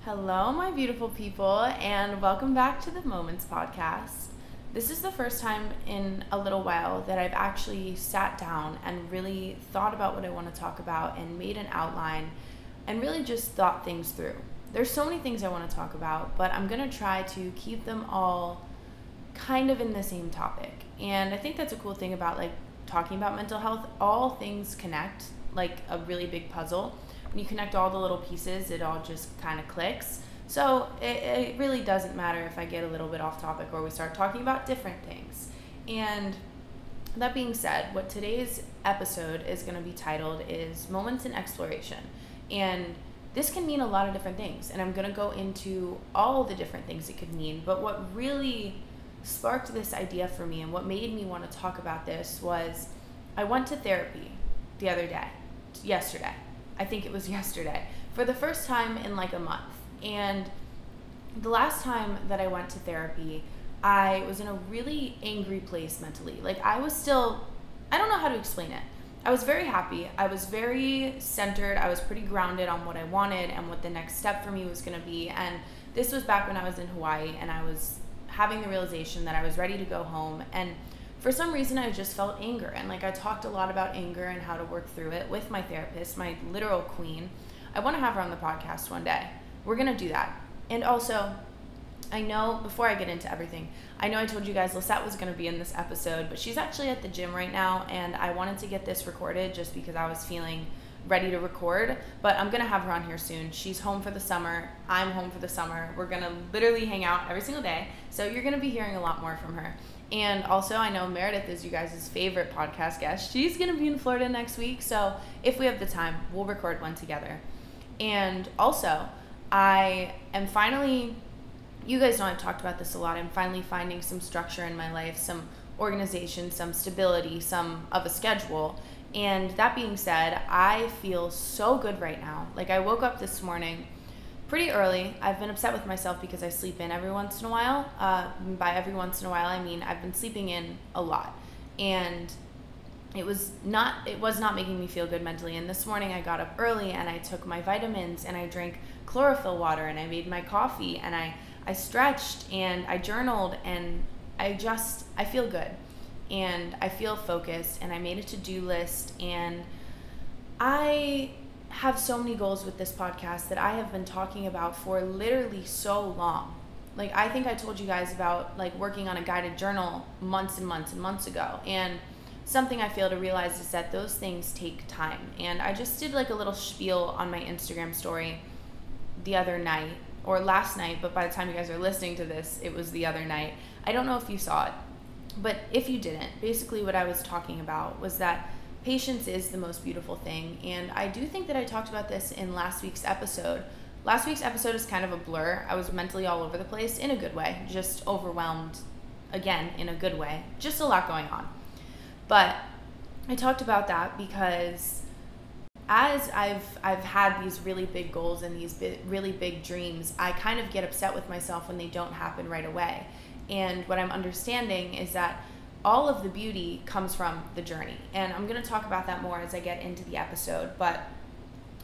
Hello, my beautiful people, and welcome back to the Moments Podcast. This is the first time in a little while that I've actually sat down and really thought about what I want to talk about and made an outline and really just thought things through. There's so many things I want to talk about, but I'm going to try to keep them all kind of in the same topic. And I think that's a cool thing about talking about mental health. All things connect like a really big puzzle. When you connect all the little pieces, it all just kind of clicks. So it really doesn't matter if I get a little bit off topic or we start talking about different things. And that being said, what today's episode is going to be titled is Moments in Exploration. And this can mean a lot of different things. And I'm going to go into all the different things it could mean. But what really sparked this idea for me and what made me want to talk about this was I went to therapy the other day, yesterday. I think it was yesterday, for the first time in like a month. And the last time that I went to therapy, I was in a really angry place mentally. I don't know how to explain it. I was very happy. I was very centered. I was pretty grounded on what I wanted and what the next step for me was going to be. And this was back when I was in Hawaii and I was having the realization that I was ready to go home. And for some reason, I just felt anger. And I talked a lot about anger and how to work through it with my therapist, my literal queen. I want to have her on the podcast one day. We're going to do that. And also, I know, before I get into everything, I know I told you guys Lisette was going to be in this episode, but she's actually at the gym right now. And I wanted to get this recorded just because I was feeling ready to record. But I'm going to have her on here soon. She's home for the summer. I'm home for the summer. We're going to literally hang out every single day. So you're going to be hearing a lot more from her. And also, I know Meredith is you guys' favorite podcast guest. She's going to be in Florida next week, so if we have the time, we'll record one together. And also, I am finally, you guys know I've talked about this a lot, I'm finally finding some structure in my life, some organization, some stability, some of a schedule. And that being said, I feel so good right now. I woke up this morning pretty early. I've been upset with myself because I sleep in every once in a while. By every once in a while, I mean I've been sleeping in a lot. And it was not making me feel good mentally. And this morning I got up early and I took my vitamins and I drank chlorophyll water and I made my coffee and I stretched and I journaled and I feel good. And I feel focused and I made a to-do list and I have so many goals with this podcast that I have been talking about for literally so long. I think I told you guys about working on a guided journal months and months and months ago. And something I fail to realize is that those things take time. And I just did a little spiel on my Instagram story the other night or last night, but by the time you guys are listening to this, it was the other night. I don't know if you saw it, but if you didn't, basically what I was talking about was that patience is the most beautiful thing, and I do think that I talked about this in last week's episode. Last week's episode is kind of a blur. I was mentally all over the place in a good way, just overwhelmed, again, in a good way, just a lot going on. But I talked about that because as I've had these really big goals and these really big dreams, I kind of get upset with myself when they don't happen right away. And what I'm understanding is that all of the beauty comes from the journey. And I'm going to talk about that more as I get into the episode. But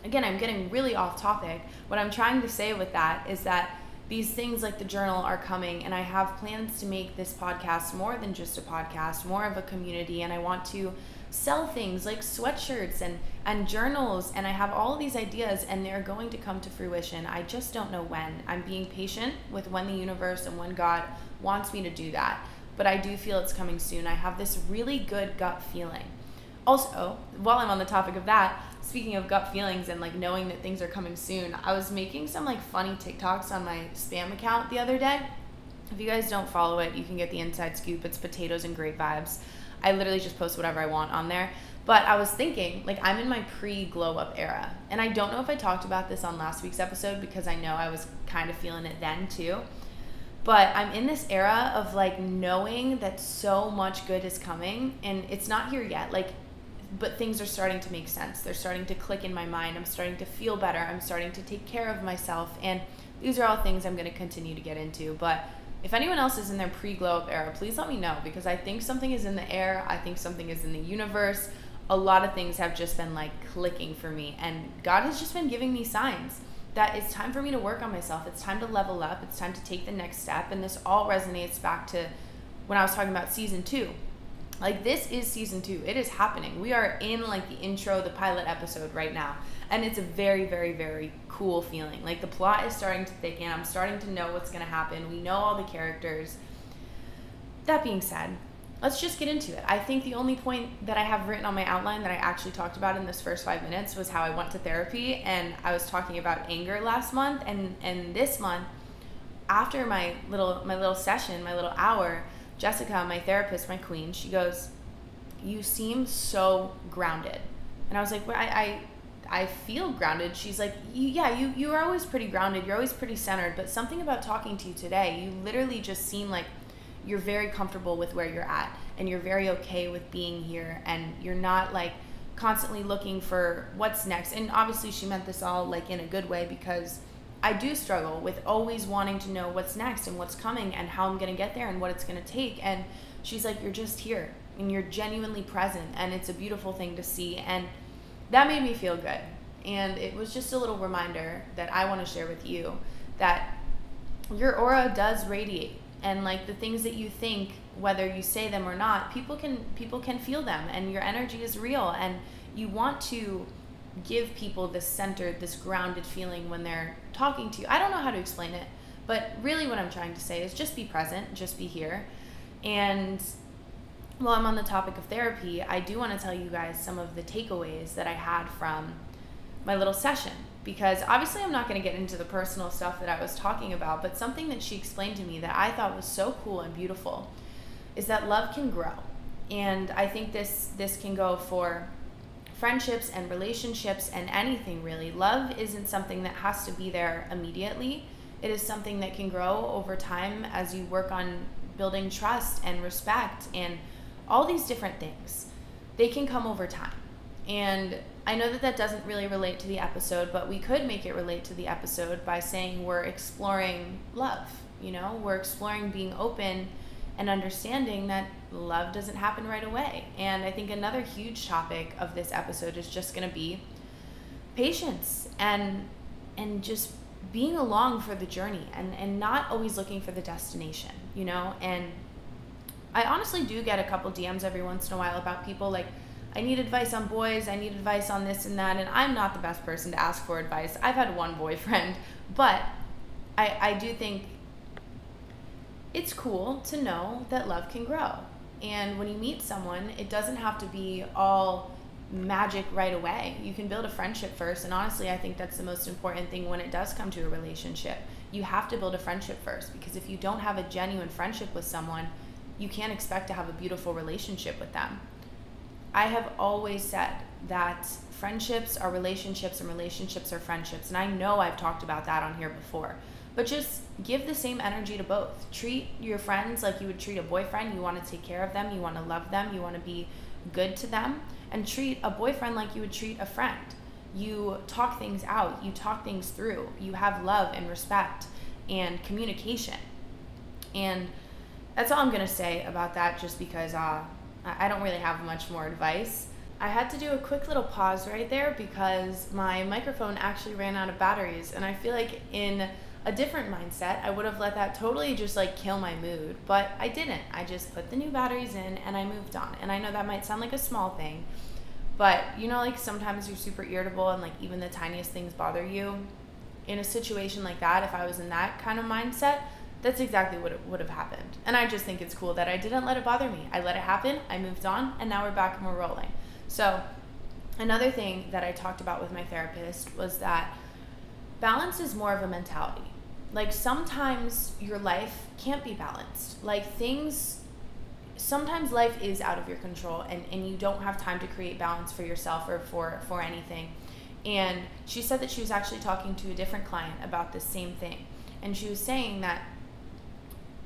again, I'm getting really off topic. What I'm trying to say with that is that these things like the journal are coming, and I have plans to make this podcast more than just a podcast, more of a community. And I want to sell things like sweatshirts and journals. And I have all of these ideas and they're going to come to fruition. I just don't know when. I'm being patient with when the universe and when God wants me to do that. But I do feel it's coming soon. I have this really good gut feeling. Also, while I'm on the topic of that, speaking of gut feelings and knowing that things are coming soon, I was making some funny TikToks on my spam account the other day. If you guys don't follow it, you can get the inside scoop. It's potatoes and great vibes. I literally just post whatever I want on there. But I was thinking, I'm in my pre-glow up era. And I don't know if I talked about this on last week's episode because I know I was kind of feeling it then too. But I'm in this era of knowing that so much good is coming and it's not here yet. But things are starting to make sense. They're starting to click in my mind. I'm starting to feel better. I'm starting to take care of myself. And these are all things I'm going to continue to get into. But if anyone else is in their pre-glow up era, please let me know because I think something is in the air. I think something is in the universe. A lot of things have just been clicking for me and God has just been giving me signs. that it's time for me to work on myself. It's time to level up. It's time to take the next step. And this all resonates back to when I was talking about season 2. Like, this is season 2. It is happening. We are in like the intro, the pilot episode right now. And it's a very, very, very cool feeling. Like, the plot is starting to thicken. I'm starting to know what's going to happen. We know all the characters. That being said, let's just get into it. I think the only point that I have written on my outline that I actually talked about in this first 5 minutes was how I went to therapy, and I was talking about anger last month, and this month, after my little session, my little hour, Jessica, my therapist, my queen, she goes, "You seem so grounded." And I was like, well, I feel grounded. She's like, you are always pretty grounded. You're always pretty centered. But something about talking to you today, you literally just seem like you're very comfortable with where you're at, and you're very okay with being here, and you're not like constantly looking for what's next. And obviously she meant this all like in a good way, because I do struggle with always wanting to know what's next and what's coming and how I'm going to get there and what it's going to take. And she's like, you're just here and you're genuinely present, and it's a beautiful thing to see. And that made me feel good. And it was just a little reminder that I want to share with you that your aura does radiate, and like the things that you think, whether you say them or not, people can feel them, and your energy is real, and you want to give people this centered, this grounded feeling when they're talking to you. I don't know how to explain it, but really what I'm trying to say is just be present, just be here. And while I'm on the topic of therapy, I do want to tell you guys some of the takeaways that I had from my little session, because obviously I'm not going to get into the personal stuff that I was talking about, but something that she explained to me that I thought was so cool and beautiful is that love can grow. And I think this can go for friendships and relationships and anything really. Love isn't something that has to be there immediately. It is something that can grow over time as you work on building trust and respect and all these different things. They can come over time. And I know that doesn't really relate to the episode, but we could make it relate to the episode by saying we're exploring love. We're exploring being open and understanding that love doesn't happen right away. And I think another huge topic of this episode is just going to be patience and just being along for the journey and not always looking for the destination, And I honestly do get a couple DMs every once in a while about people like, I need advice on boys, I need advice on this and that, and I'm not the best person to ask for advice. I've had one boyfriend, but I do think it's cool to know that love can grow. And when you meet someone, it doesn't have to be all magic right away. You can build a friendship first, and honestly, I think that's the most important thing when it does come to a relationship. You have to build a friendship first, because if you don't have a genuine friendship with someone, you can't expect to have a beautiful relationship with them. I have always said that friendships are relationships and relationships are friendships. And I know I've talked about that on here before, but just give the same energy to both. Treat your friends like you would treat a boyfriend. You want to take care of them. You want to love them. You want to be good to them. And treat a boyfriend like you would treat a friend. You talk things out. You talk things through. You have love and respect and communication. And that's all I'm going to say about that, just because I don't really have much more advice. I had to do a quick little pause right there because my microphone actually ran out of batteries, and I feel like in a different mindset, I would have let that totally just like kill my mood, but I didn't. I just put the new batteries in and I moved on. And I know that might sound like a small thing, but like sometimes you're super irritable and like even the tiniest things bother you. In a situation like that, if I was in that kind of mindset, that's exactly what would have happened. And I just think it's cool that I didn't let it bother me. I let it happen, I moved on, and now we're back and we're rolling. So another thing that I talked about with my therapist was that balance is more of a mentality. Like sometimes your life can't be balanced. Like sometimes life is out of your control and you don't have time to create balance for yourself or for anything. And she said that she was actually talking to a different client about this same thing. And she was saying that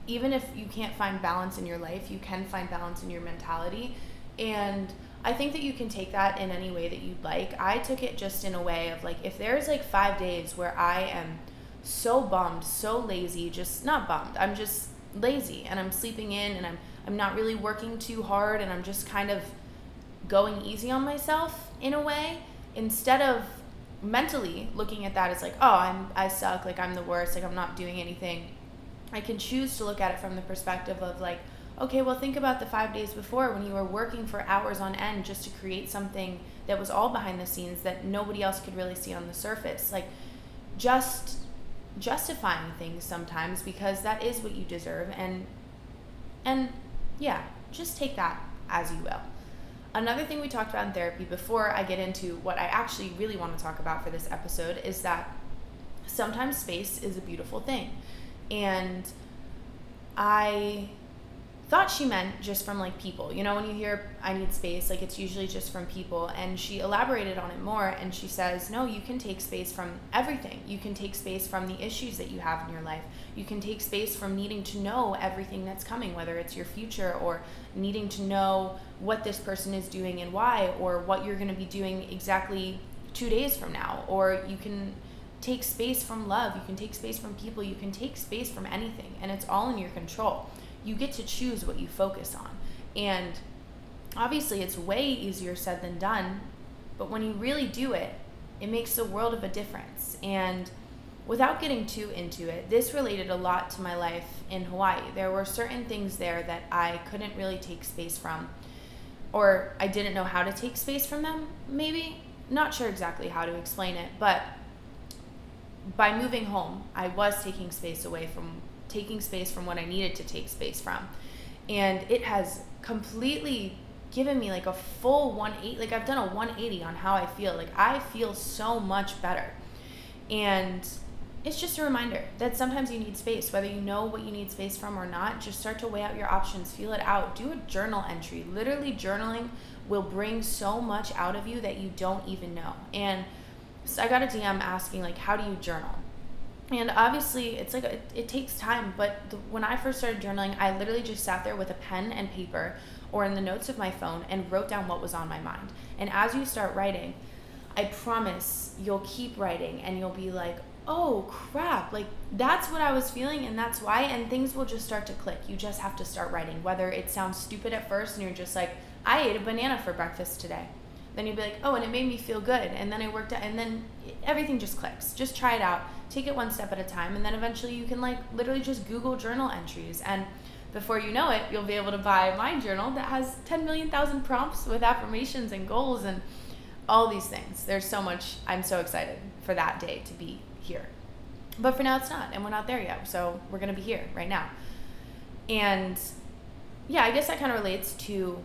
even if you can't find balance in your life, you can find balance in your mentality. And I think that you can take that in any way that you'd like. I took it just in a way of like, if there's like 5 days where I am so bummed, so lazy, just not bummed, I'm just lazy and I'm sleeping in and I'm not really working too hard and I'm just kind of going easy on myself in a way, instead of mentally looking at that as like, oh, I suck, like I'm the worst, like I'm not doing anything, I can choose to look at it from the perspective of like, okay, well, think about the 5 days before when you were working for hours on end just to create something that was all behind the scenes that nobody else could really see on the surface. Like, just justifying things sometimes because that is what you deserve. And yeah, just take that as you will. Another thing we talked about in therapy, before I get into what I actually really want to talk about for this episode, is that sometimes space is a beautiful thing. And I thought she meant just from like people. You know, when you hear I need space, like it's usually just from people. And she elaborated on it more, and she says, no, you can take space from everything. You can take space from the issues that you have in your life. You can take space from needing to know everything that's coming, whether it's your future or needing to know what this person is doing and why, or what you're going to be doing exactly 2 days from now. Or you can take space from love. You can take space from people. You can take space from anything, and it's all in your control. You get to choose what you focus on. And obviously it's way easier said than done, but when you really do it, it makes the world of a difference. And without getting too into it, this related a lot to my life in Hawaii. There were certain things there that I couldn't really take space from, or I didn't know how to take space from them, maybe. Not sure exactly how to explain it, but by moving home, I was taking space from what I needed to take space from. And it has completely given me like a full 180, like I've done a 180 on how I feel. Like I feel so much better. And it's just a reminder that sometimes you need space, whether you know what you need space from or not. Just start to weigh out your options, feel it out, do a journal entry. Literally journaling will bring so much out of you that you don't even know. And so I got a DM asking like, how do you journal? And obviously it's like, it takes time, but when I first started journaling, I literally just sat there with a pen and paper or in the notes of my phone and wrote down what was on my mind. And as you start writing, I promise you'll keep writing and you'll be like, oh crap, like that's what I was feeling and that's why, and things will just start to click. You just have to start writing, whether it sounds stupid at first and you're just like, I ate a banana for breakfast today. Then you'll be like, oh, and it made me feel good. And then I worked out, and then everything just clicks. Just try it out. Take it one step at a time. And then eventually you can like literally just Google journal entries. And before you know it, you'll be able to buy my journal that has 10 million thousand prompts with affirmations and goals and all these things. There's so much. I'm so excited for that day to be here. But for now it's not, and we're not there yet. So we're going to be here right now. And yeah, I guess that kind of relates to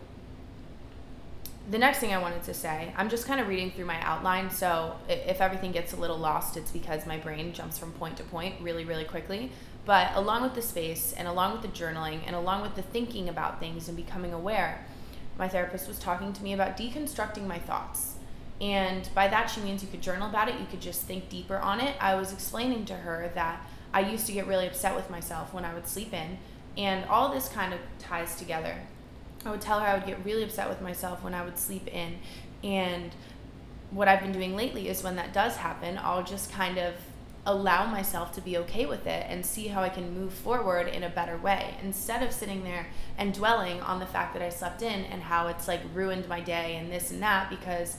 the next thing I wanted to say. I'm just kind of reading through my outline, so if everything gets a little lost, it's because my brain jumps from point to point really, really quickly. But along with the space and along with the journaling and along with the thinking about things and becoming aware, my therapist was talking to me about deconstructing my thoughts. And by that, she means you could journal about it, you could just think deeper on it. I was explaining to her that I used to get really upset with myself when I would sleep in, and all this kind of ties together. I would tell her I would get really upset with myself when I would sleep in. And what I've been doing lately is when that does happen, I'll just kind of allow myself to be okay with it and see how I can move forward in a better way, instead of sitting there and dwelling on the fact that I slept in and how it's like ruined my day and this and that. Because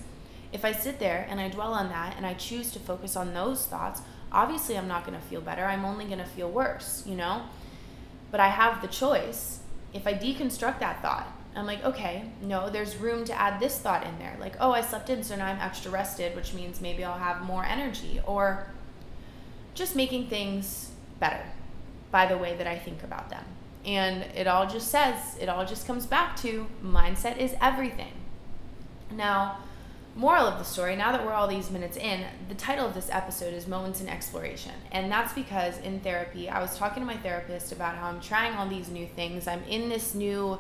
if I sit there and I dwell on that and I choose to focus on those thoughts, obviously I'm not going to feel better. I'm only going to feel worse, you know? But I have the choice. If I deconstruct that thought, I'm like, okay, no, there's room to add this thought in there. Like, oh, I slept in, so now I'm extra rested, which means maybe I'll have more energy. Or just making things better by the way that I think about them. And it all just comes back to mindset is everything. Now, moral of the story, now that we're all these minutes in, the title of this episode is Moments in Exploration. And that's because in therapy, I was talking to my therapist about how I'm trying all these new things. I'm in this new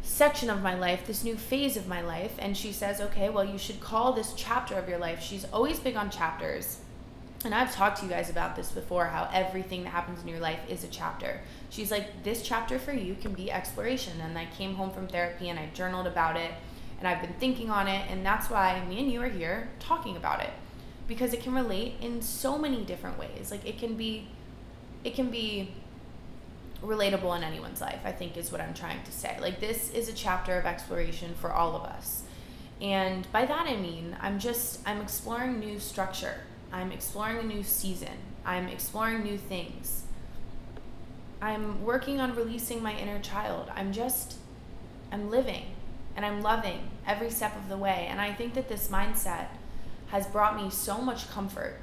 section of my life, this new phase of my life. And she says, okay, well, you should call this chapter of your life. She's always big on chapters. And I've talked to you guys about this before, how everything that happens in your life is a chapter. She's like, this chapter for you can be exploration. And I came home from therapy and I journaled about it. And I've been thinking on it, and that's why me and you are here talking about it, because it can relate in so many different ways. Like it can be relatable in anyone's life, I think is what I'm trying to say. Like this is a chapter of exploration for all of us. And by that I mean, I'm exploring new structure. I'm exploring a new season. I'm exploring new things. I'm working on releasing my inner child. I'm living and I'm loving every step of the way. And I think that this mindset has brought me so much comfort,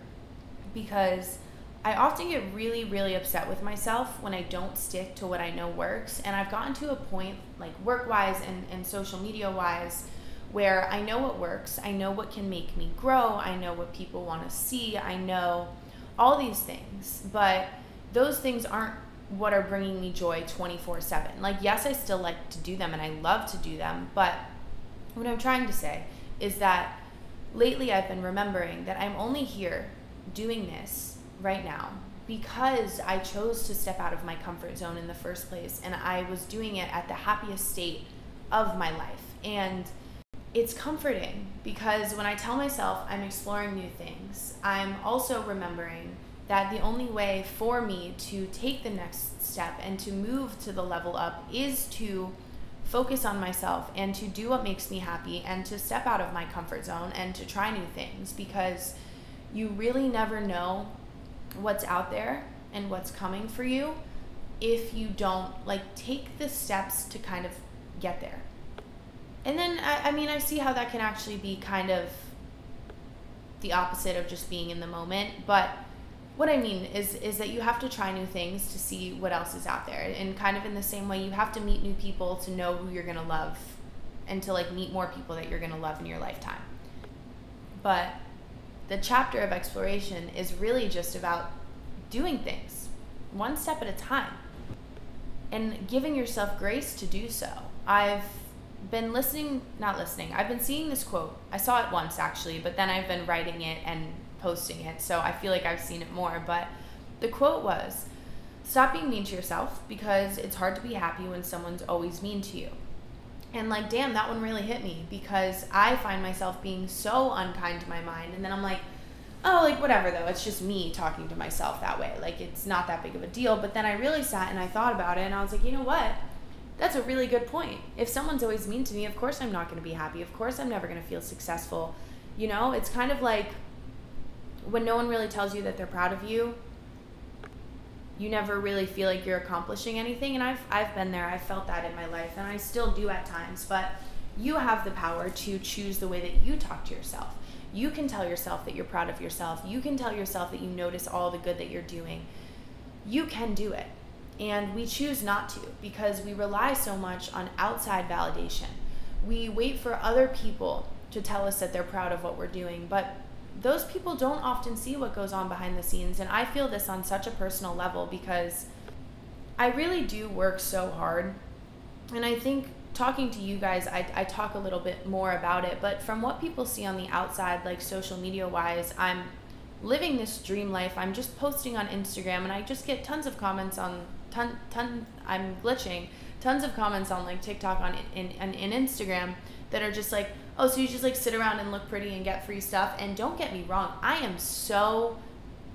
because I often get really, really upset with myself when I don't stick to what I know works. And I've gotten to a point, like work-wise and social media-wise, where I know what works. I know what can make me grow. I know what people want to see. I know all these things. But those things aren't what are bringing me joy 24/7. Like, yes, I still like to do them and I love to do them. But what I'm trying to say is that lately I've been remembering that I'm only here doing this right now because I chose to step out of my comfort zone in the first place, and I was doing it at the happiest state of my life. And it's comforting because when I tell myself I'm exploring new things, I'm also remembering that the only way for me to take the next step and to move to the level up is to focus on myself and to do what makes me happy and to step out of my comfort zone and to try new things, because you really never know what's out there and what's coming for you if you don't take the steps to kind of get there. And then I see how that can actually be kind of the opposite of just being in the moment, but what I mean is that you have to try new things to see what else is out there. And kind of in the same way, you have to meet new people to know who you're going to love and to meet more people that you're going to love in your lifetime. But the chapter of exploration is really just about doing things one step at a time and giving yourself grace to do so. I've been I've been seeing this quote. I saw it once actually, but then I've been writing it and posting it, so I feel like I've seen it more. But the quote was, "Stop being mean to yourself, because it's hard to be happy when someone's always mean to you." And damn, that one really hit me, because I find myself being so unkind to my mind, and then I'm like, oh, whatever though, it's just me talking to myself that way, it's not that big of a deal. But then I really sat and I thought about it, and I was like, you know what, that's a really good point. If someone's always mean to me, of course I'm not going to be happy. Of course I'm never going to feel successful. It's kind of like when no one really tells you that they're proud of you, you never really feel like you're accomplishing anything. And I've been there. I've felt that in my life, and I still do at times. But you have the power to choose the way that you talk to yourself. You can tell yourself that you're proud of yourself. You can tell yourself that you notice all the good that you're doing. You can do it. And we choose not to, because we rely so much on outside validation. We wait for other people to tell us that they're proud of what we're doing, but those people don't often see what goes on behind the scenes. And I feel this on such a personal level, because I really do work so hard. And I think talking to you guys, I talk a little bit more about it, but from what people see on the outside, social media wise, I'm living this dream life. I'm just posting on Instagram, and I just get tons of comments on I'm glitching, tons of comments on TikTok in Instagram that are just oh, so you just sit around and look pretty and get free stuff. And don't get me wrong, I am so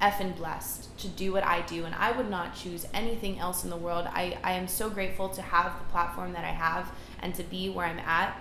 effing blessed to do what I do, and I would not choose anything else in the world. I am so grateful to have the platform that I have and to be where I'm at.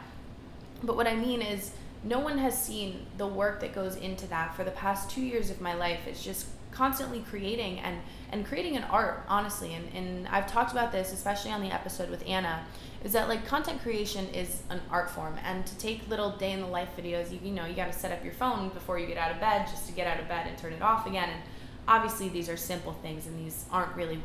But what I mean is, no one has seen the work that goes into that. For the past 2 years of my life, it's just constantly creating and creating an art, honestly. And I've talked about this, especially on the episode with Anna, is that content creation is an art form. And to take little day in the life videos, you got to set up your phone before you get out of bed, just to get out of bed and turn it off again. And obviously these are simple things, and these aren't really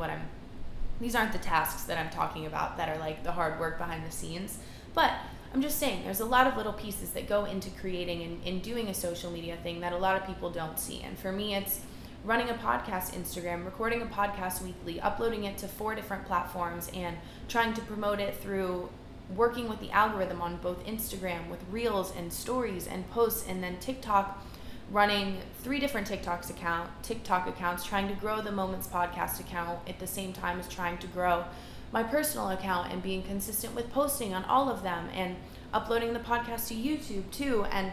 these aren't the tasks that I'm talking about that are the hard work behind the scenes. But I'm just saying, there's a lot of little pieces that go into creating and doing a social media thing that a lot of people don't see. And for me, it's running a podcast Instagram, recording a podcast weekly, uploading it to 4 different platforms, and trying to promote it through working with the algorithm on both Instagram with reels and stories and posts, and then TikTok, running 3 different TikTok accounts, trying to grow the Moments podcast account at the same time as trying to grow my personal account, and being consistent with posting on all of them, and uploading the podcast to YouTube too. And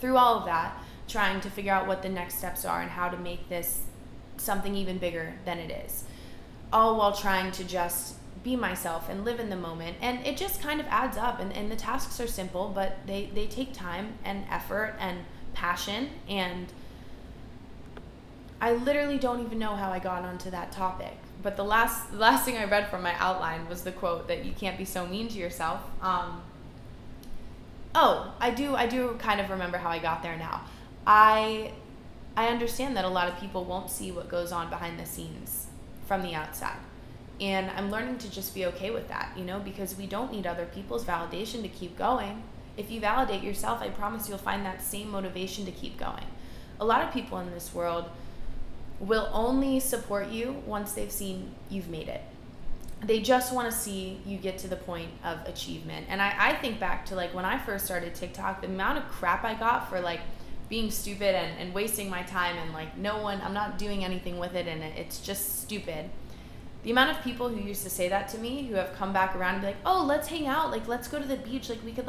through all of that, trying to figure out what the next steps are and how to make this something even bigger than it is, all while trying to just be myself and live in the moment. And it just kind of adds up, and the tasks are simple, but they take time and effort and passion. And I literally don't even know how I got onto that topic. But the last thing I read from my outline was the quote that you can't be so mean to yourself. I do kind of remember how I got there now. I understand that a lot of people won't see what goes on behind the scenes from the outside. And I'm learning to just be okay with that, because we don't need other people's validation to keep going. If you validate yourself, I promise you'll find that same motivation to keep going. A lot of people in this world will only support you once they've seen you've made it. They just want to see you get to the point of achievement. And I think back to when I first started TikTok, the amount of crap I got for being stupid and wasting my time, and I'm not doing anything with it, and it's just stupid. The amount of people who used to say that to me, who have come back around and be like, oh, let's hang out, let's go to the beach, we could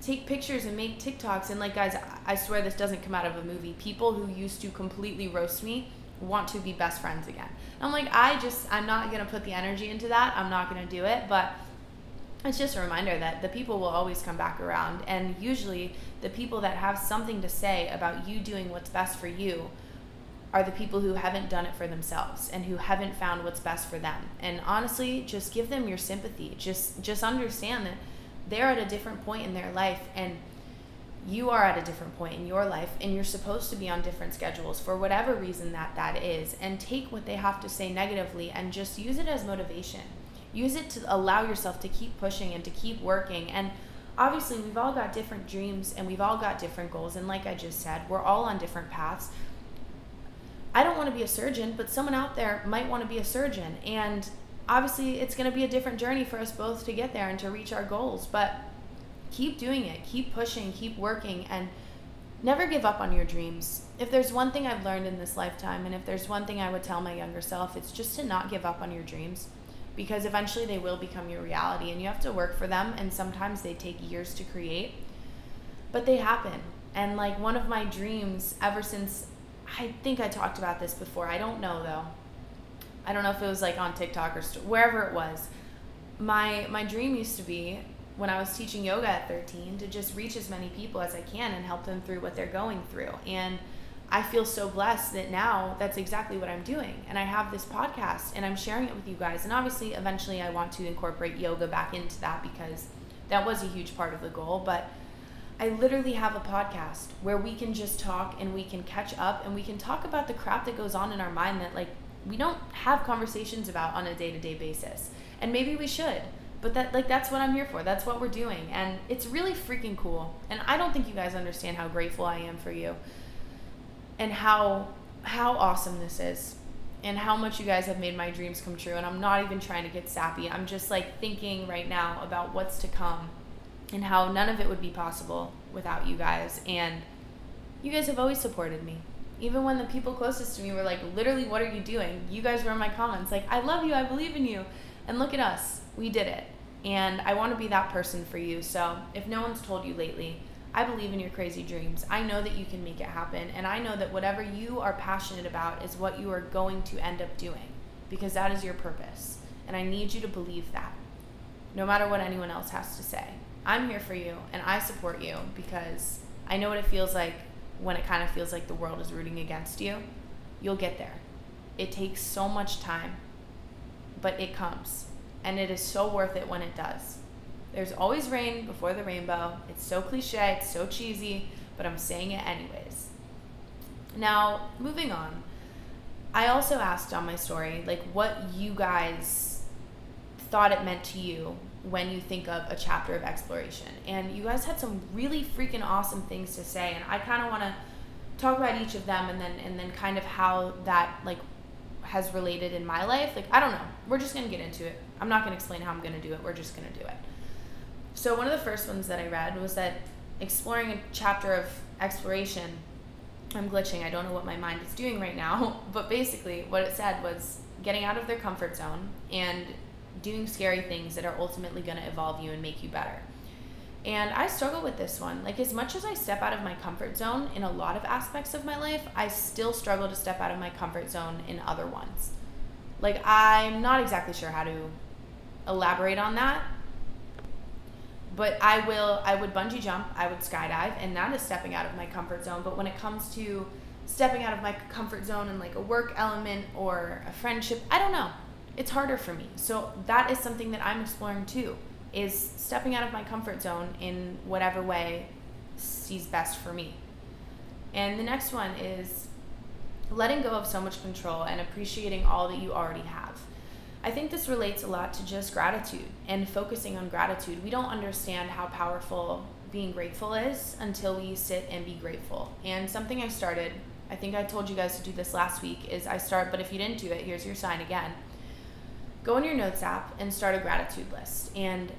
take pictures and make TikToks. And guys, I swear this doesn't come out of a movie. People who used to completely roast me want to be best friends again. And I'm not going to put the energy into that. I'm not going to do it. But it's just a reminder that the people will always come back around. And usually the people that have something to say about you doing what's best for you are the people who haven't done it for themselves and who haven't found what's best for them. And honestly, just give them your sympathy. Just understand that they're at a different point in their life, and you are at a different point in your life, and you're supposed to be on different schedules for whatever reason that is. And take what they have to say negatively and just use it as motivation. Use it to allow yourself to keep pushing and to keep working. And obviously we've all got different dreams and we've all got different goals. And like I just said, we're all on different paths. I don't want to be a surgeon, but someone out there might want to be a surgeon. And obviously it's going to be a different journey for us both to get there and to reach our goals. But keep doing it, keep pushing, keep working, and never give up on your dreams. If there's one thing I've learned in this lifetime, and if there's one thing I would tell my younger self, it's just to not give up on your dreams, because eventually they will become your reality, and you have to work for them, and sometimes they take years to create, but they happen. And one of my dreams ever since, I think I talked about this before, I don't know though, I don't know if it was on TikTok or wherever it was, my dream used to be, when I was teaching yoga at 13, to just reach as many people as I can and help them through what they're going through. And I feel so blessed that now that's exactly what I'm doing. And I have this podcast and I'm sharing it with you guys. And obviously, eventually I want to incorporate yoga back into that, because that was a huge part of the goal. But I literally have a podcast where we can just talk and we can catch up and we can talk about the crap that goes on in our mind that we don't have conversations about on a day-to-day basis. And maybe we should. But that's what I'm here for. That's what we're doing. And it's really freaking cool. And I don't think you guys understand how grateful I am for you and how awesome this is and how much you guys have made my dreams come true. And I'm not even trying to get sappy. I'm just thinking right now about what's to come and how none of it would be possible without you guys. And you guys have always supported me. Even when the people closest to me were literally, what are you doing? You guys were in my comments I love you, I believe in you. And look at us. We did it. And I want to be that person for you. So if no one's told you lately, I believe in your crazy dreams. I know that you can make it happen. And I know that whatever you are passionate about is what you are going to end up doing, because that is your purpose. And I need you to believe that, no matter what anyone else has to say. I'm here for you and I support you, because I know what it feels like when it kind of feels like the world is rooting against you. You'll get there. It takes so much time, but it comes. And it is so worth it when it does. There's always rain before the rainbow. It's so cliche, it's so cheesy, but I'm saying it anyways. Now, moving on. I also asked on my story, what you guys thought it meant to you when you think of a chapter of exploration. And you guys had some really freaking awesome things to say, and I kind of want to talk about each of them and then kind of how that has related in my life. I don't know. We're just going to get into it. I'm not going to explain how I'm going to do it. We're just going to do it. So one of the first ones that I read was that exploring a chapter of exploration, I'm glitching. I don't know what my mind is doing right now, but basically what it said was getting out of their comfort zone and doing scary things that are ultimately going to evolve you and make you better. And I struggle with this one. As much as I step out of my comfort zone in a lot of aspects of my life, I still struggle to step out of my comfort zone in other ones. I'm not exactly sure how to elaborate on that. But I would bungee jump, I would skydive, and that is stepping out of my comfort zone. But when it comes to stepping out of my comfort zone in like a work element or a friendship, I don't know. It's harder for me. So that is something that I'm exploring too, is stepping out of my comfort zone in whatever way sees best for me. And the next one is letting go of so much control and appreciating all that you already have. I think this relates a lot to just gratitude and focusing on gratitude. We don't understand how powerful being grateful is until we sit and be grateful. And something I started, I think I told you guys to do this last week, is but if you didn't do it, here's your sign again. Go in your notes app and start a gratitude list and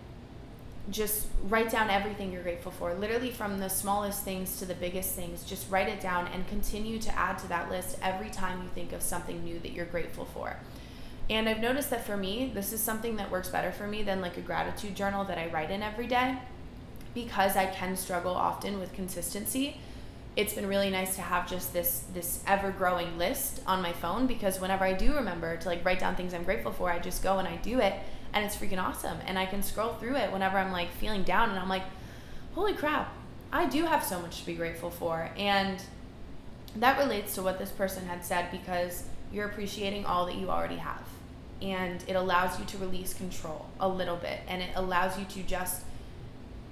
just write down everything you're grateful for. Literally from the smallest things to the biggest things, just write it down and continue to add to that list every time you think of something new that you're grateful for. And I've noticed that for me, this is something that works better for me than like a gratitude journal that I write in every day, because I can struggle often with consistency. It's been really nice to have just this ever-growing list on my phone, because whenever I do remember to like write down things I'm grateful for, I just go and I do it, and it's freaking awesome. And I can scroll through it whenever I'm like feeling down and I'm like, holy crap, I do have so much to be grateful for. And that relates to what this person had said, because you're appreciating all that you already have. And it allows you to release control a little bit, and it allows you to just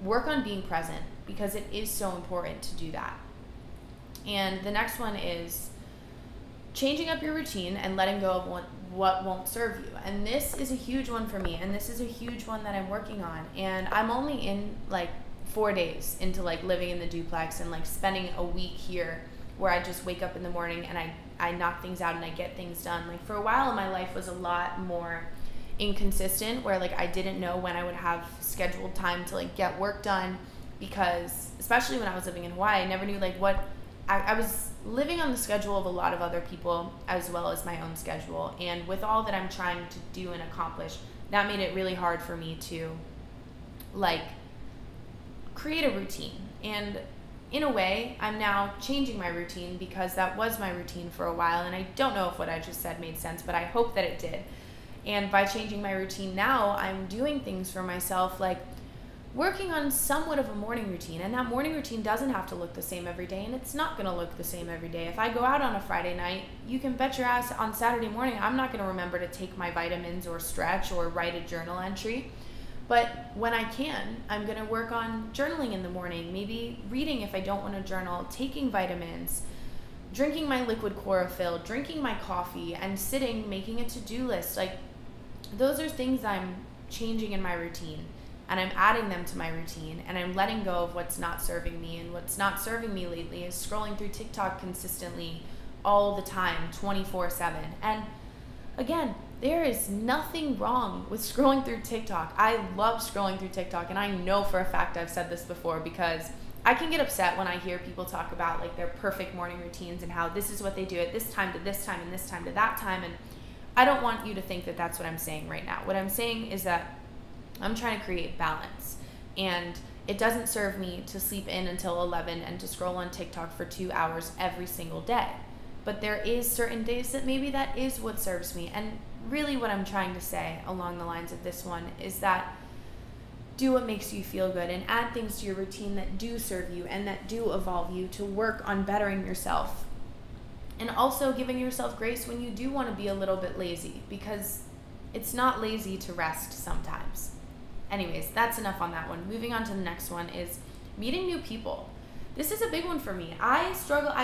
work on being present, because it is so important to do that. And the next one is changing up your routine and letting go of what won't serve you. And this is a huge one for me, and this is a huge one that I'm working on. And I'm only in like 4 days into like living in the duplex and like spending a week here where I just wake up in the morning and I knock things out and I get things done. Like for a while, my life was a lot more inconsistent, where like I didn't know when I would have scheduled time to like get work done, because especially when I was living in Hawaii, I never knew like what I was living on the schedule of a lot of other people as well as my own schedule. And with all that I'm trying to do and accomplish, that made it really hard for me to like create a routine. And in a way, I'm now changing my routine, because that was my routine for a while. And I don't know if what I just said made sense, but I hope that it did. And by changing my routine now, I'm doing things for myself, like working on somewhat of a morning routine. And that morning routine doesn't have to look the same every day, and it's not going to look the same every day. If I go out on a Friday night, you can bet your ass on Saturday morning I'm not going to remember to take my vitamins or stretch or write a journal entry. But when I can, I'm going to work on journaling in the morning, maybe reading if I don't want to journal, taking vitamins, drinking my liquid chlorophyll, drinking my coffee, and sitting, making a to-do list. Like, those are things I'm changing in my routine, and I'm adding them to my routine, and I'm letting go of what's not serving me. And what's not serving me lately is scrolling through TikTok consistently all the time, 24/7. And again, there is nothing wrong with scrolling through TikTok. I love scrolling through TikTok, and I know for a fact I've said this before, because I can get upset when I hear people talk about like their perfect morning routines and how this is what they do at this time to this time and this time to that time. And I don't want you to think that that's what I'm saying right now. What I'm saying is that I'm trying to create balance, and it doesn't serve me to sleep in until 11 and to scroll on TikTok for 2 hours every single day. But there is certain days that maybe that is what serves me. And really what I'm trying to say along the lines of this one is that do what makes you feel good, and add things to your routine that do serve you and that do evolve you to work on bettering yourself. And also giving yourself grace when you do want to be a little bit lazy, because it's not lazy to rest sometimes. Anyways, that's enough on that one. Moving on to the next one is meeting new people. This is a big one for me. I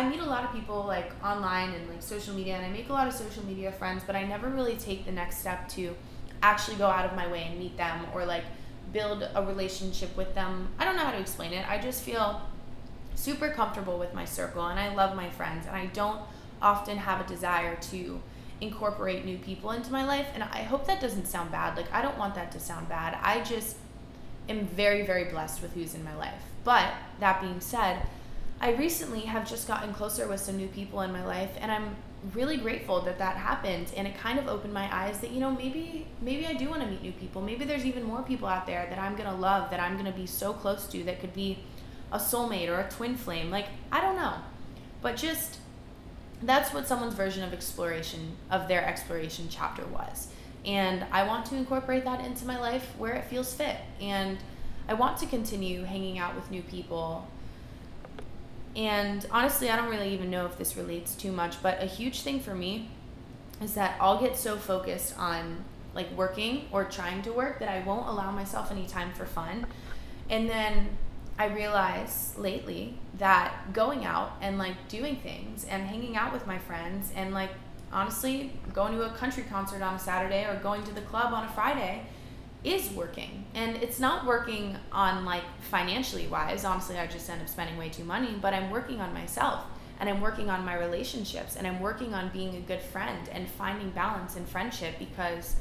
meet a lot of people like online and like social media, and I make a lot of social media friends, but I never really take the next step to actually go out of my way and meet them or like build a relationship with them. I don't know how to explain it. I just feel super comfortable with my circle, and I love my friends, and I don't often have a desire to incorporate new people into my life. And I hope that doesn't sound bad. Like, I don't want that to sound bad. I just am very, very blessed with who's in my life. But that being said, I recently have just gotten closer with some new people in my life, and I'm really grateful that that happened. And it kind of opened my eyes that, you know, maybe I do want to meet new people. Maybe there's even more people out there that I'm going to love, that I'm going to be so close to, that could be a soulmate or a twin flame. Like, I don't know. But just, that's what someone's version of their exploration chapter was. And I want to incorporate that into my life where it feels fit. And I want to continue hanging out with new people. And honestly, I don't really even know if this relates too much, but a huge thing for me is that I'll get so focused on like working or trying to work that I won't allow myself any time for fun. And then I realize lately that going out and like doing things and hanging out with my friends and like honestly going to a country concert on a Saturday or going to the club on a Friday is working. And it's not working on like financially wise. Honestly, I just end up spending way too money, but I'm working on myself and I'm working on my relationships and I'm working on being a good friend and finding balance in friendship, because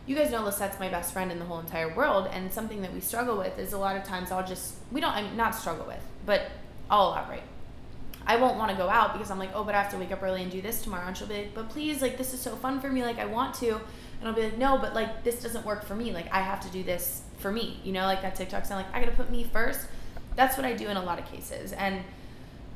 you guys know Lisette's my best friend in the whole entire world, and something that we struggle with is a lot of times I'm not struggle with, but I'll elaborate. I won't want to go out because I'm like, oh, but I have to wake up early and do this tomorrow. And she'll be like, but please, like, this is so fun for me. Like, I want to. And I'll be like, no, but like, this doesn't work for me. Like, I have to do this for me. You know, like that TikTok sound like, I got to put me first. That's what I do in a lot of cases. And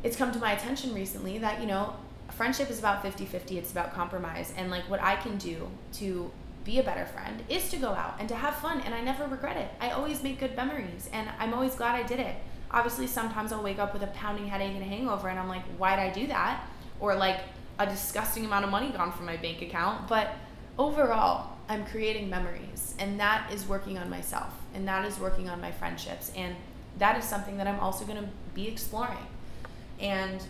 it's come to my attention recently that, you know, friendship is about 50-50. It's about compromise. And like what I can do to be a better friend is to go out and to have fun. And I never regret it. I always make good memories and I'm always glad I did it. Obviously, sometimes I'll wake up with a pounding headache and a hangover and I'm like, why'd I do that? Or like a disgusting amount of money gone from my bank account. But overall, I'm creating memories, and that is working on myself, and that is working on my friendships, and that is something that I'm also going to be exploring. And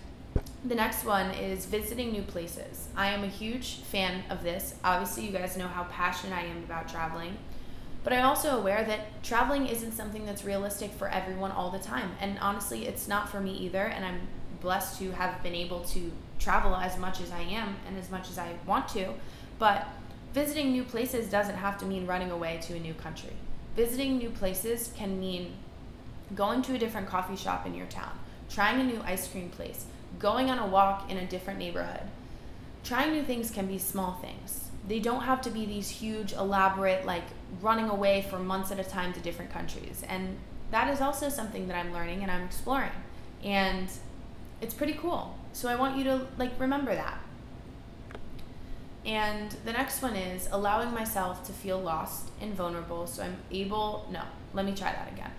the next one is visiting new places. I am a huge fan of this. Obviously, you guys know how passionate I am about traveling, but I'm also aware that traveling isn't something that's realistic for everyone all the time. And honestly, it's not for me either, and I'm blessed to have been able to travel as much as I am and as much as I want to, but visiting new places doesn't have to mean running away to a new country. Visiting new places can mean going to a different coffee shop in your town, trying a new ice cream place, going on a walk in a different neighborhood. Trying new things can be small things. They don't have to be these huge, elaborate, like running away for months at a time to different countries. And that is also something that I'm learning and I'm exploring. And it's pretty cool. So I want you to like remember that. And the next one is allowing myself to feel lost and vulnerable so I'm able, no, let me try that again.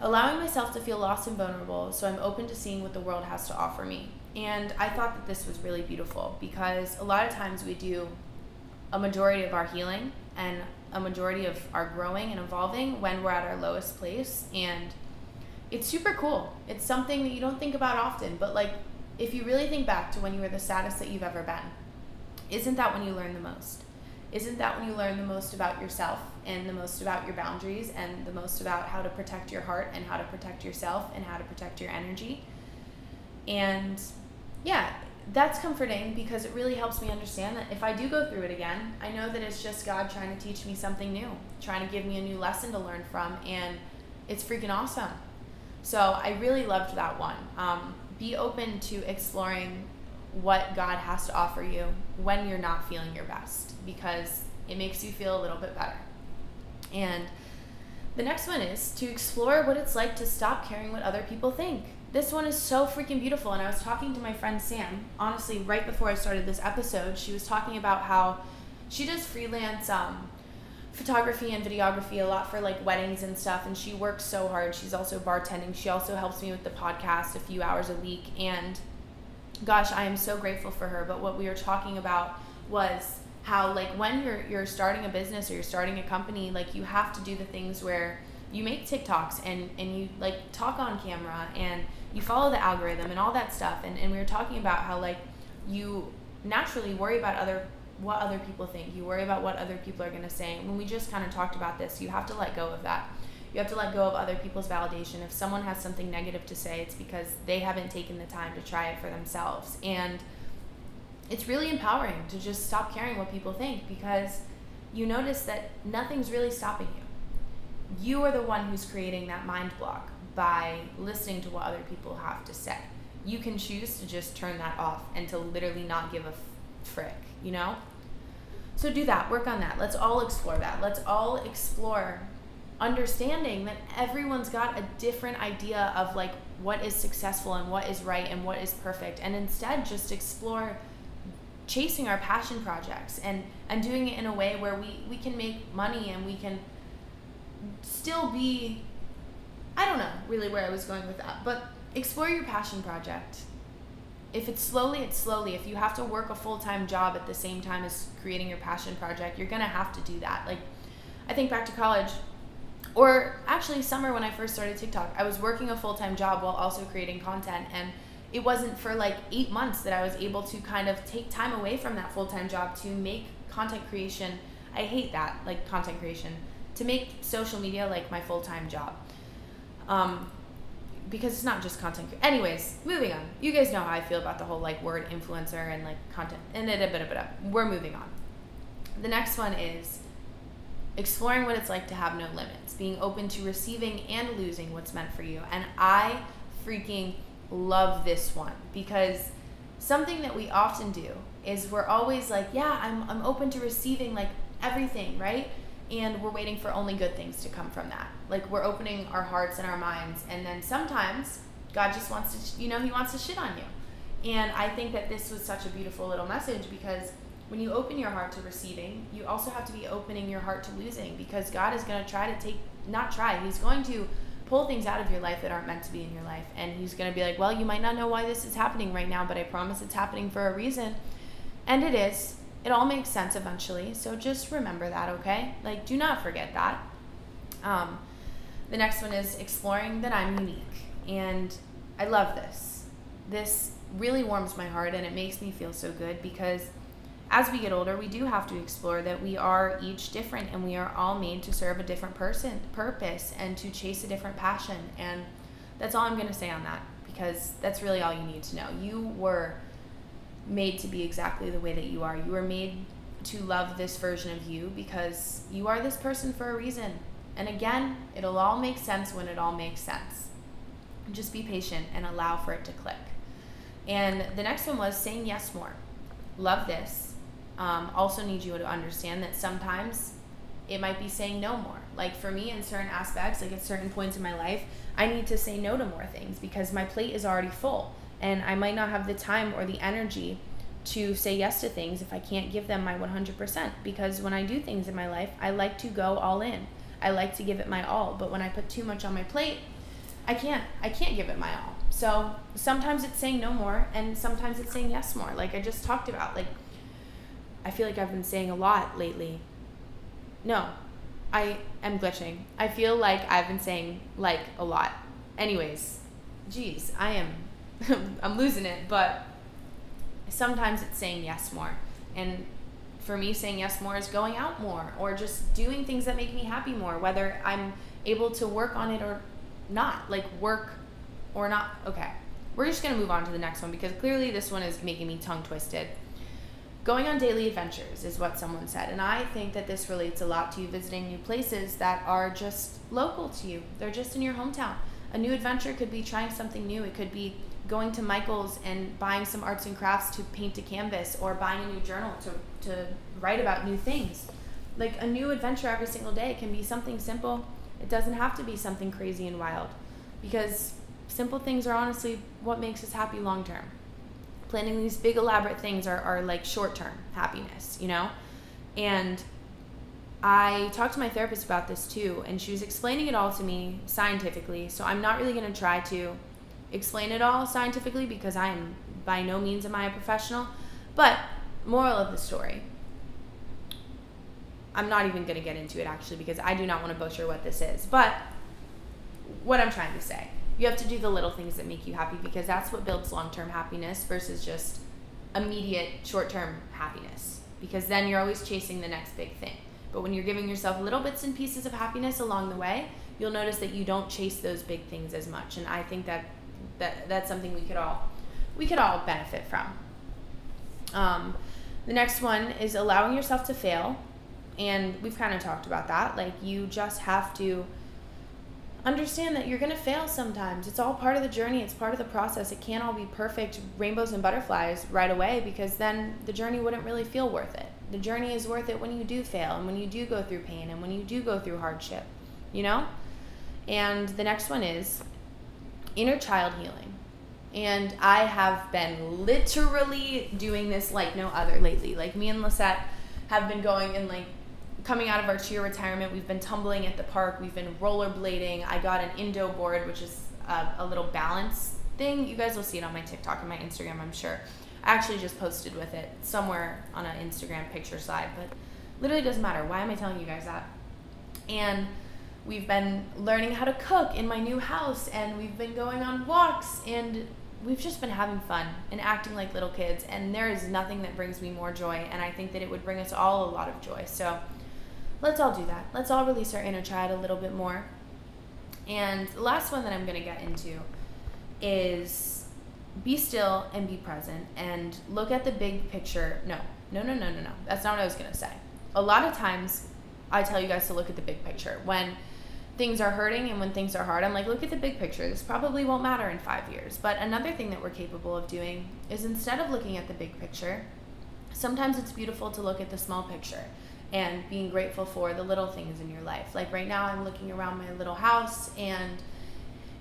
Allowing myself to feel lost and vulnerable so I'm open to seeing what the world has to offer me. And I thought that this was really beautiful because a lot of times we do a majority of our healing and a majority of our growing and evolving when we're at our lowest place. And it's super cool. It's something that you don't think about often, but like if you really think back to when you were the saddest that you've ever been, isn't that when you learn the most? Isn't that when you learn the most about yourself and the most about your boundaries and the most about how to protect your heart and how to protect yourself and how to protect your energy? And yeah, that's comforting because it really helps me understand that if I do go through it again, I know that it's just God trying to teach me something new, trying to give me a new lesson to learn from, and it's freaking awesome. So I really loved that one. Be open to exploring what God has to offer you when you're not feeling your best, because it makes you feel a little bit better. And the next one is to explore what it's like to stop caring what other people think. This one is so freaking beautiful. And I was talking to my friend Sam, honestly, right before I started this episode. She was talking about how she does freelance photography and videography a lot for like weddings and stuff, and she works so hard. She's also bartending. She also helps me with the podcast a few hours a week, and gosh, I am so grateful for her. But what we were talking about was how like when you're starting a business or you're starting a company, like you have to do the things where you make TikToks and you like talk on camera and you follow the algorithm and all that stuff. And we were talking about how like you naturally worry about what other people think. You worry about what other people are going to say. And when we just kind of talked about this, you have to let go of that. You have to let go of other people's validation. If someone has something negative to say, it's because they haven't taken the time to try it for themselves. And it's really empowering to just stop caring what people think, because you notice that nothing's really stopping you. You are the one who's creating that mind block by listening to what other people have to say. You can choose to just turn that off and to literally not give a frick, you know? So do that, work on that. Let's all explore that. Let's all explore understanding that everyone's got a different idea of like what is successful and what is right and what is perfect, and instead just explore chasing our passion projects and doing it in a way where we can make money and we can still be, I don't know really where I was going with that, but explore your passion project. If it's slowly, it's slowly. If you have to work a full-time job at the same time as creating your passion project, you're going to have to do that. Like, I think back to college, or actually summer when I first started TikTok, I was working a full-time job while also creating content, and it wasn't for like 8 months that I was able to kind of take time away from that full-time job to make content creation. I hate that, like content creation, to make social media like my full-time job. Because it's not just content. Anyways, moving on. You guys know how I feel about the whole like word influencer and like content. And we're moving on. The next one is exploring what it's like to have no limits, being open to receiving and losing what's meant for you. And I freaking love this one, because something that we often do is we're always like, yeah, I'm open to receiving like everything, right? And we're waiting for only good things to come from that. Like, we're opening our hearts and our minds, and then sometimes God just wants to, he wants to shit on you. And I think that this was such a beautiful little message, because when you open your heart to receiving, you also have to be opening your heart to losing, because God is going to he's going to pull things out of your life that aren't meant to be in your life. And he's going to be like, well, you might not know why this is happening right now, but I promise it's happening for a reason. And it is. It all makes sense eventually. So just remember that, okay? Like, do not forget that. The next one is exploring that I'm unique. And I love this. This really warms my heart, and it makes me feel so good, because as we get older, we do have to explore that we are each different, and we are all made to serve a different purpose, and to chase a different passion. And that's all I'm going to say on that, because that's really all you need to know. You were made to be exactly the way that you are. You were made to love this version of you, because you are this person for a reason. And again, it'll all make sense when it all makes sense. Just be patient and allow for it to click. And the next one was saying yes more. Love this. Also need you to understand that sometimes it might be saying no more. Like, for me, in certain aspects, like at certain points in my life, I need to say no to more things, because my plate is already full. And I might not have the time or the energy to say yes to things if I can't give them my 100%. Because when I do things in my life, I like to go all in. I like to give it my all. But when I put too much on my plate, I can't give it my all. So sometimes it's saying no more, and sometimes it's saying yes more. Like I just talked about. Like, I feel like I've been saying a lot lately. No, I am glitching. I feel like I've been saying like a lot. Anyways, geez, I am I'm losing it, but sometimes it's saying yes more. And for me, saying yes more is going out more, or just doing things that make me happy more, whether I'm able to work on it or not, like work or not. Okay, we're just going to move on to the next one, because clearly this one is making me tongue twisted. Going on daily adventures is what someone said, and I think that this relates a lot to you visiting new places that are just local to you. They're just in your hometown. A new adventure could be trying something new. It could be going to Michael's and buying some arts and crafts to paint a canvas, or buying a new journal to write about new things. Like, a new adventure every single day can be something simple. It doesn't have to be something crazy and wild, because simple things are honestly what makes us happy long term. Planning these big elaborate things are like short term happiness, And I talked to my therapist about this too, and she was explaining it all to me scientifically. So I'm not really going to try to explain it all scientifically, because I am by no means am I a professional. But moral of the story, I'm not even going to get into it actually, because I do not want to butcher what this is. But what I'm trying to say, you have to do the little things that make you happy, because that's what builds long-term happiness versus just immediate short-term happiness, because then you're always chasing the next big thing. But when you're giving yourself little bits and pieces of happiness along the way, you'll notice that you don't chase those big things as much. And I think that's something we could all benefit from. The next one is allowing yourself to fail. And we've kind of talked about that. Like, you just have to understand that you're going to fail sometimes. It's all part of the journey. It's part of the process. It can't all be perfect rainbows and butterflies right away, because then the journey wouldn't really feel worth it. The journey is worth it when you do fail, and when you do go through pain, and when you do go through hardship, And the next one is inner child healing. And I have been literally doing this like no other lately. Like, me and Lisette have been going and like coming out of our cheer retirement. We've been tumbling at the park. We've been rollerblading. I got an Indo board, which is a little balance thing. You guys will see it on my TikTok and my Instagram, I'm sure. I actually just posted with it somewhere on an Instagram picture slide, but literally doesn't matter. Why am I telling you guys that? And we've been learning how to cook in my new house, and we've been going on walks, and we've just been having fun and acting like little kids, and there is nothing that brings me more joy, and I think that it would bring us all a lot of joy. So let's all do that. Let's all release our inner child a little bit more. And the last one that I'm going to get into is be still and be present and look at the big picture. No. That's not what I was going to say. A lot of times I tell you guys to look at the big picture. When things are hurting and when things are hard, I'm like, look at the big picture. This probably won't matter in 5 years. But another thing that we're capable of doing is, instead of looking at the big picture, sometimes it's beautiful to look at the small picture and being grateful for the little things in your life. Like right now, I'm looking around my little house, and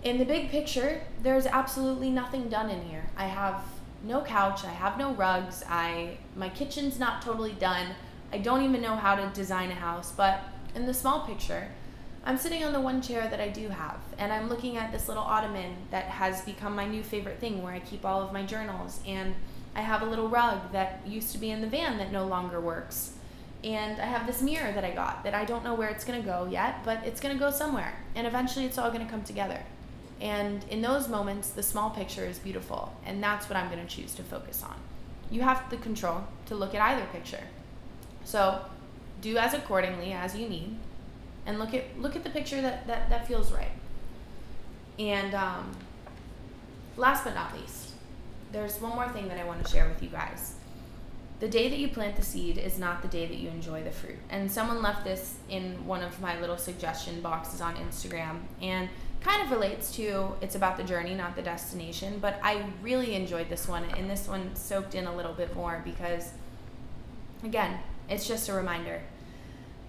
in the big picture, there's absolutely nothing done in here. I have no couch, I have no rugs, my kitchen's not totally done. I don't even know how to design a house, but in the small picture, I'm sitting on the one chair that I do have, and I'm looking at this little ottoman that has become my new favorite thing, where I keep all of my journals, and I have a little rug that used to be in the van that no longer works. And I have this mirror that I got that I don't know where it's going to go yet, but it's going to go somewhere. And eventually it's all going to come together. And in those moments, the small picture is beautiful. And that's what I'm going to choose to focus on. You have the control to look at either picture. So do as accordingly as you need. And look at the picture that feels right. And last but not least, there's one more thing that I want to share with you guys. The day that you plant the seed is not the day that you enjoy the fruit. And someone left this in one of my little suggestion boxes on Instagram, and kind of relates to, it's about the journey, not the destination. But I really enjoyed this one, and this one soaked in a little bit more because, again, it's just a reminder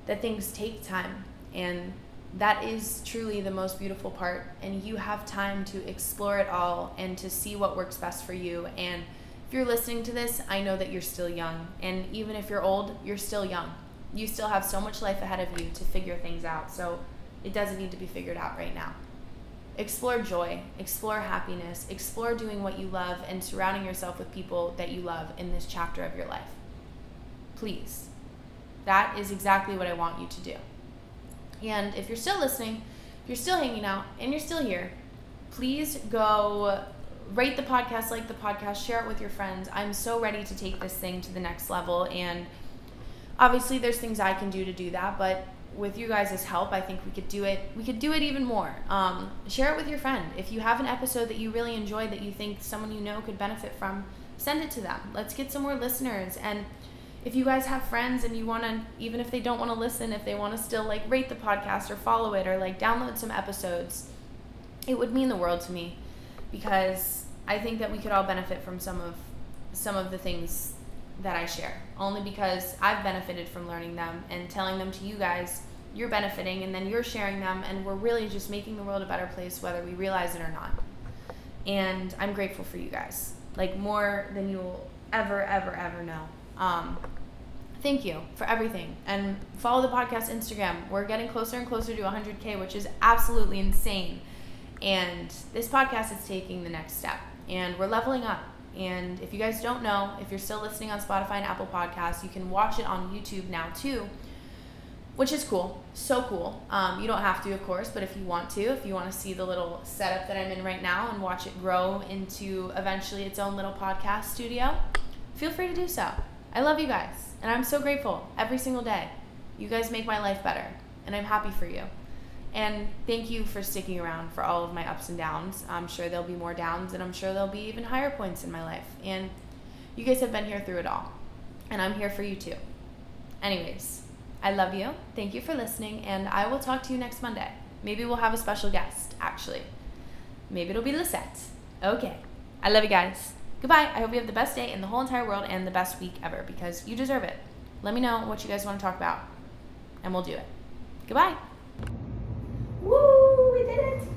that things take time, and that is truly the most beautiful part. And you have time to explore it all and to see what works best for you. And if you're listening to this, I know that you're still young. And even if you're old, you're still young. You still have so much life ahead of you to figure things out. So it doesn't need to be figured out right now. Explore joy, explore happiness, explore doing what you love, and surrounding yourself with people that you love in this chapter of your life. Please. That is exactly what I want you to do. And if you're still listening, if you're still hanging out, and you're still here, please go rate the podcast, like the podcast, share it with your friends. I'm so ready to take this thing to the next level, and obviously there's things I can do to do that, but with you guys' help, I think we could do it even more. Share it with your friend. If you have an episode that you really enjoyed that you think someone you know could benefit from, send it to them. Let's get some more listeners. And if you guys have friends and you want to, even if they don't want to listen, if they want to still like rate the podcast or follow it or like download some episodes, it would mean the world to me, because I think that we could all benefit from some of the things that I share, only because I've benefited from learning them and telling them to you guys. You're benefiting, and then you're sharing them, and we're really just making the world a better place, whether we realize it or not. And I'm grateful for you guys, like more than you'll ever know. Thank you for everything, and follow the podcast Instagram. We're getting closer and closer to 100K, which is absolutely insane. And this podcast is taking the next step, and we're leveling up. And if you guys don't know, if you're still listening on Spotify and Apple Podcasts, you can watch it on YouTube now too, which is cool. So cool. You don't have to, of course, but if you want to see the little setup that I'm in right now and watch it grow into eventually its own little podcast studio, feel free to do so. I love you guys, and I'm so grateful every single day. You guys make my life better, and I'm happy for you. And thank you for sticking around for all of my ups and downs. I'm sure there'll be more downs, and I'm sure there'll be even higher points in my life. And you guys have been here through it all, and I'm here for you too. Anyways, I love you. Thank you for listening, and I will talk to you next Monday. Maybe we'll have a special guest, actually. Maybe it'll be Lisette. Okay. I love you guys. Goodbye. I hope you have the best day in the whole entire world and the best week ever, because you deserve it. Let me know what you guys want to talk about, and we'll do it. Goodbye. Woo! We did it!